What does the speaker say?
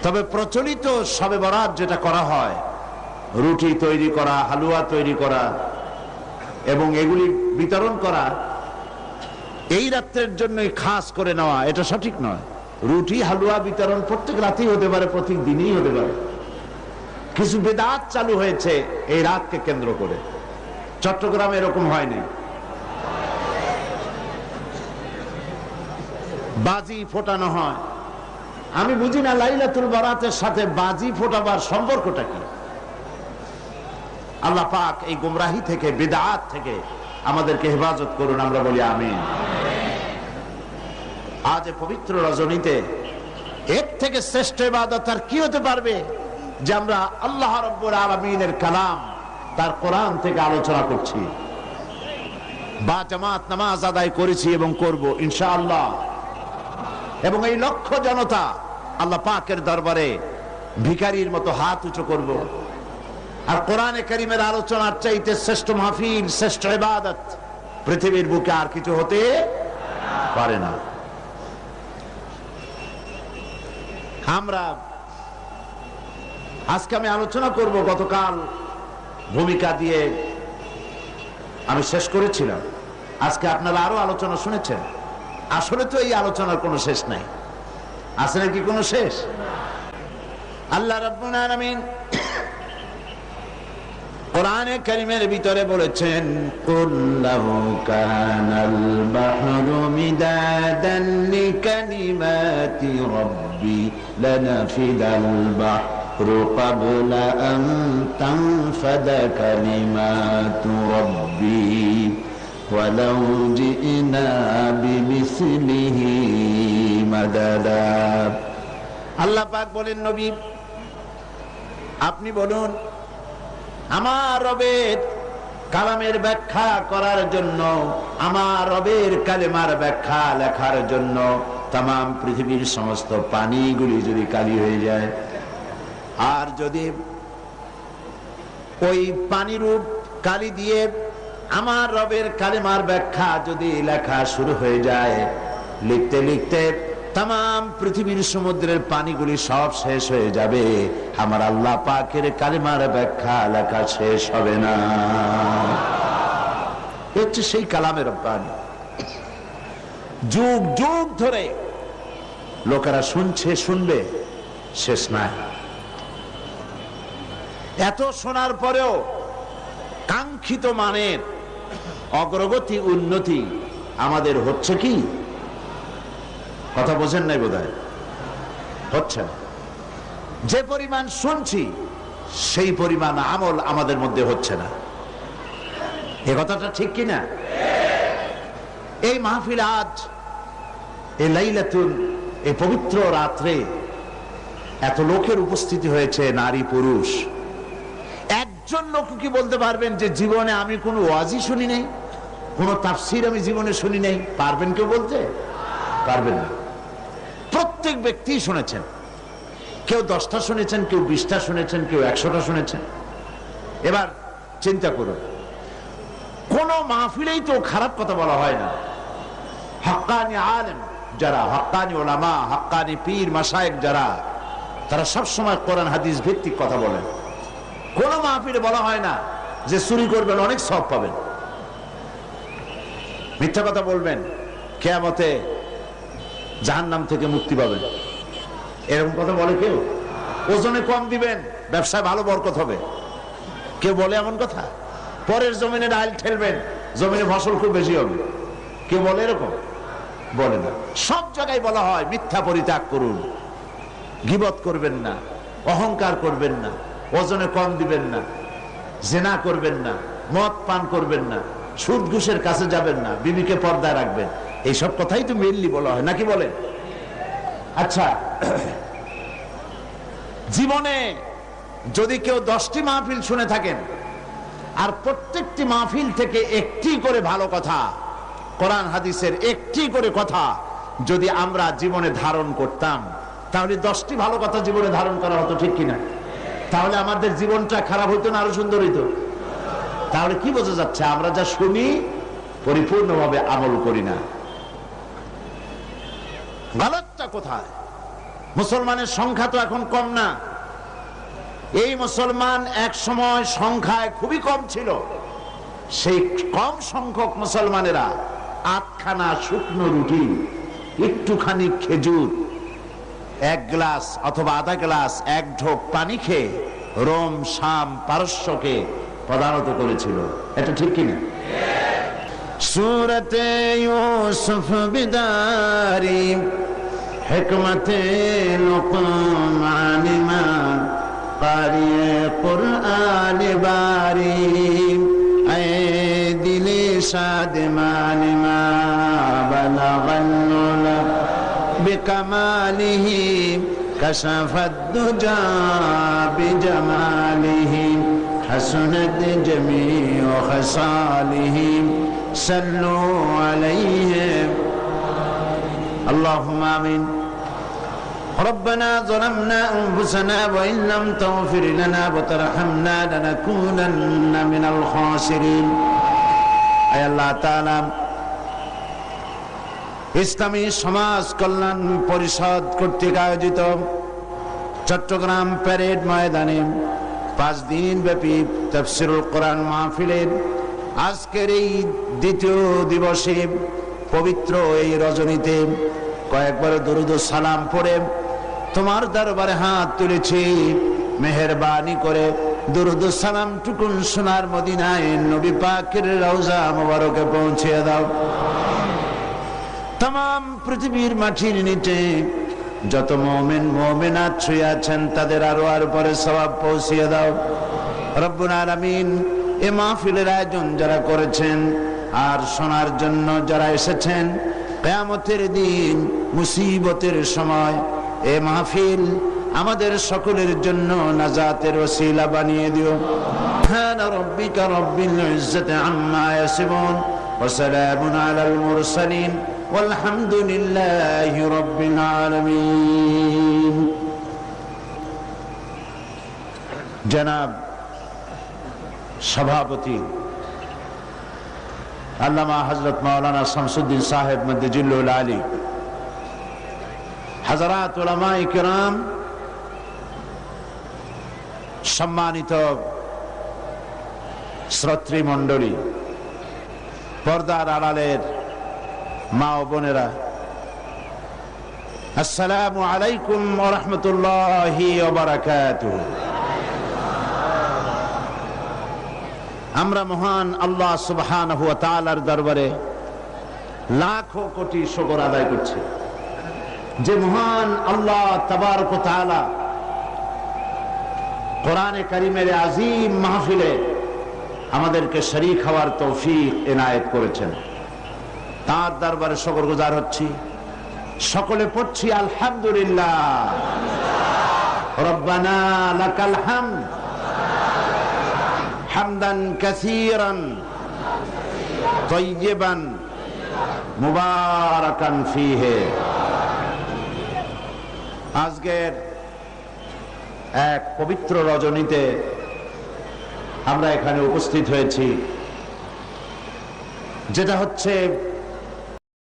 তবে প্রচলিত শবে বরাত যেটা করা হয়, রুটি তৈরি করা, হালুয়া তৈরি করা এবং এগুলি বিতরণ করা, এই রাত্রের জন্যই খাস করে নেওয়া, এটা সঠিক নয়। রুটি হালুয়া বিতরণ প্রত্যেক রাতেই হতে পারে, প্রত্যেক দিনই হতে পারে। কিছু বেদাত চালু হয়েছে এই রাতকে কেন্দ্র করে। চট্টগ্রামে এরকম হয়নি। বাজি ফোটানো হয়। আমি বুঝি না লাইলাতুল বারাতের সাথে বাজি ফোটাবার সম্পর্কটা কি। আল্লাহ পাক এই গুমরাহি থেকে, বিদআত থেকে আমাদেরকে হেফাজত করুন, আমরা বলি আমিন। আজ পবিত্র রজনীতে এর থেকে শ্রেষ্ঠ ইবাদত আর কি হতে পারবে যে আমরা আল্লাহ রাব্বুল আলামিনের কালাম, তার কোরআন থেকে আলোচনা করছি, বা জামাত নামাজ আদায় করেছি এবং করব ইনশাআল্লাহ। এবং এই লক্ষ জনতা আল্লাহ পাকের দরবারে ভিখারির মতো হাত উঁচু করব। আর কোরআনে কারীমের আলোচনার চাইতে শ্রেষ্ঠ মাহফিল, শ্রেষ্ঠ ইবাদত পৃথিবীর বুকে আর কিছু হতে পারে না। আমরা আজকে আমি আলোচনা করব, গতকাল ভূমিকা দিয়ে আমি শেষ করেছিলাম। আজকে আপনারা আরো আলোচনা শুনেছেন। আসলে তো এই আলোচনার কোনো শেষ নাই, আছে নাকি কোনো শেষ? আল্লাহ রাব্বুল আলামিন কোরআনে কারীমের ভিতরে বলেছেন, কুল লাহু কানাল বাহরু মিদাদান লিকালিমাতি রাব্বি লানাফিদাল বাহরু ক্বাবলা আন তানফাদা কালিমাতু রাব্বি ওয়ালাউ জিনা বিমিসলিহি মাদাদা। আল্লাহ পাক বলেন, নবী আপনি বলুন, আমার রবের কালামের ব্যাখ্যা করার জন্য, আমার রবের কালেমার ব্যাখ্যা লেখার জন্য তামাম পৃথিবীর সমস্ত পানিগুলি যদি কালি হয়ে যায়, আর যদি ওই পানিরূপ কালি দিয়ে আমার রবের কালেমার ব্যাখ্যা যদি লেখা শুরু হয়ে যায়, লিখতে লিখতে তামাম পৃথিবীর সমুদ্রের পানিগুলি সব শেষ হয়ে যাবে, আমার আল্লাহ পাকের কালেমার ব্যাখ্যা লেখা শেষ হবে না। হচ্ছে সেই কালামের পানি। যুগ যুগ ধরে লোকেরা শুনছে, শুনবে, শেষ নাই। এত শোনার পরেও কাঙ্ক্ষিত মানের অগ্রগতি, উন্নতি আমাদের হচ্ছে কি? কথা বোঝেন নাই বোধহয়, হচ্ছে না। যে পরিমাণ শুনছি সেই পরিমাণ আমল আমাদের মধ্যে হচ্ছে না। এ কথাটা ঠিক কিনা? এই মাহফিল আজ, এই লাইলাতুল, এই পবিত্র রাত্রে এত লোকের উপস্থিতি হয়েছে, নারী পুরুষ। একজন লোক কি বলতে পারবেন যে জীবনে আমি কোনো ওয়াজই শুনি নাই, কোনো তাফসীর আমি জীবনে শুনি নাই? পারবেন কেউ বলতে? পারবেন না। প্রত্যেক ব্যক্তি শুনেছেন। কেউ 10টা শুনেছেন, কেউ 20টা শুনেছেন, কেউ 100টা শুনেছেন। এবার চিন্তা করুন, কোন মাহফিলেই তো খারাপ কথা বলা হয় না। হাক্কানি আলেম যারা, হাক্কানি ওলামা, হাক্কানি পীর মাশায়েখ যারা, তারা সবসময় কোরআন হাদিস ভিত্তিক কথা বলেন। কোন মাহফিলে বলা হয় না যে চুরি করবেন অনেক সওয়াব পাবেন, মিথ্যা কথা বলবেন কিয়ামতে জাহান্নাম থেকে মুক্তি পাবেন, এরকম কথা বলে কেউ? ওজনে কম দিবেন, ব্যবসায় ভালো বরকত হবে, কেউ বলে এমন কথা? পরের জমিনে ডাল ঠেলবেন, জমিনে ফসল খুব বেশি হবে, কেউ বলে এরকম? বলে না। সব জায়গায় বলা হয় মিথ্যা পরিত্যাগ করুন, গীবত করবেন না, অহংকার করবেন না, ওজনে কম দিবেন না, জিনা করবেন না, মদ পান করবেন না, সুদ ঘুষের কাছে যাবেন না, বিবিকে পর্দায় রাখবেন। এইসব কথাই তো মেইনলি বলা হয়, নাকি বলেন? আচ্ছা, জীবনে যদি কেউ 10টি মাহফিল শুনে থাকেন, আর প্রত্যেকটি মাহফিল থেকে একটি করে ভালো কথা, কোরআন হাদিসের একটি করে কথা যদি আমরা জীবনে ধারণ করতাম, তাহলে 10টি ভালো কথা জীবনে ধারণ করা হতো, ঠিক কিনা? তাহলে আমাদের জীবনটা খারাপ হইতো না আরো সুন্দর হইতো? তাহলে কি বোঝা যাচ্ছে? আমরা যা শুনি পরিপূর্ণভাবে আমল করি না। গলতটা কোথায়? মুসলমানের সংখ্যা তো এখন কম না। এই মুসলমান এক সময় সংখ্যায় খুবই কম ছিল। সেই কম সংখ্যক মুসলমানেরা আটখানা শুকনো রুটি, একটুখানি খেজুর, এক গ্লাস অথবা আধা গ্লাস, এক ঢোক পানি খেয়ে রোম, শাম, পারস্যকে পদানত করেছিল। এটা ঠিক কিনা? সূরাতে ইউসুফ বিদারি হিকমতে লুকমান মা কারিয়ে কুরআন বারি এ দিলে শাদমান মা বালাগান উলা বিকামালিহি কাশাফাদ দুজা বিজামালিহি হাসনাত জামিউ খাসালিহি সাল্লু আলাইহি اللهم آمين ربنا ظلمنا أنفسنا وإن لم تغفر لنا وترحمنا لنكونن من الخاسرين أي الله تعالى ইসলামী সমাজ কল্যাণ পরিষদ কর্তৃক আয়োজিত চট্টগ্রাম প্যারেড ময়দানে 5 দিন ব্যাপী তাফসীরুল কোরআন মাহফিলের আজকের এই দ্বিতীয় দিবসে পবিত্র এই রজনীতে কয়েকবার দরুদ ও সালাম পড়ে তোমার দরবারে হাত তুলেছি। মেহেরবানি করে দরুদ ও সালাম টুকুন সোনার মদিনায় নবী পাকের রওজা মোবারকে পৌঁছে দাও। तमाम পৃথিবীর মাটির নিচে যত মুমিন মুমিনাত শুয়ে আছেন তাদের আরওয়ার উপরে সওয়াব পৌঁছিয়ে দাও রব্বুল আলামিন। এই মাহফিলের আয়োজন যারা করেছেন আর শোনার জন্য যারা এসেছেন, কিয়ামতের দিন মুসিবতের সময় এই মাহফিল আমাদের সকলের জন্য নাজাতের ওসিলা বানিয়ে দিও। সুবহানা রাব্বিকা রাব্বিল ইজ্জাতি আম্মা ইয়াসিফুন ওয়া সালামুন আলাল মুরসালিন ওয়ালহামদুলিল্লাহি রাব্বিল আলামিন। জনাব সভাপতি আল্লামা হযরত মাওলানা শামসুদ্দিন সাহেব মদ্দিজুল্লুল আলী, হাজারাত উলামায়ে কিরাম, সম্মানিত শ্রোতৃ মণ্ডলী, পর্দার আড়ালের মা ও বোনেরা, আসসালামু আলাইকুম ওয়া রাহমাতুল্লাহি ওয়া বারাকাতুহু। আমরা মহান আল্লাহ সুবহানাহু ওয়া তাআলার দরবারে লাখো কোটি শুকর আদায় করছি যে মহান আল্লাহ তাবারক ওয়া তাআলা কোরআনে কারীমের আযীম মাহফিলে আমাদেরকে শরীক হওয়ার তৌফিক এনায়েত করেছেন। তার দরবারে শুকরগুজার হচ্ছি। সকলে পড়ছি আলহামদুলিল্লাহ। রব্বানা লাকাল হামদ হামদান কাসীরান তাইয়িবান মুবারাকান ফীহি। আজকের এক পবিত্র রজনীতে আমরা এখানে উপস্থিত হয়েছি, যেটা হচ্ছে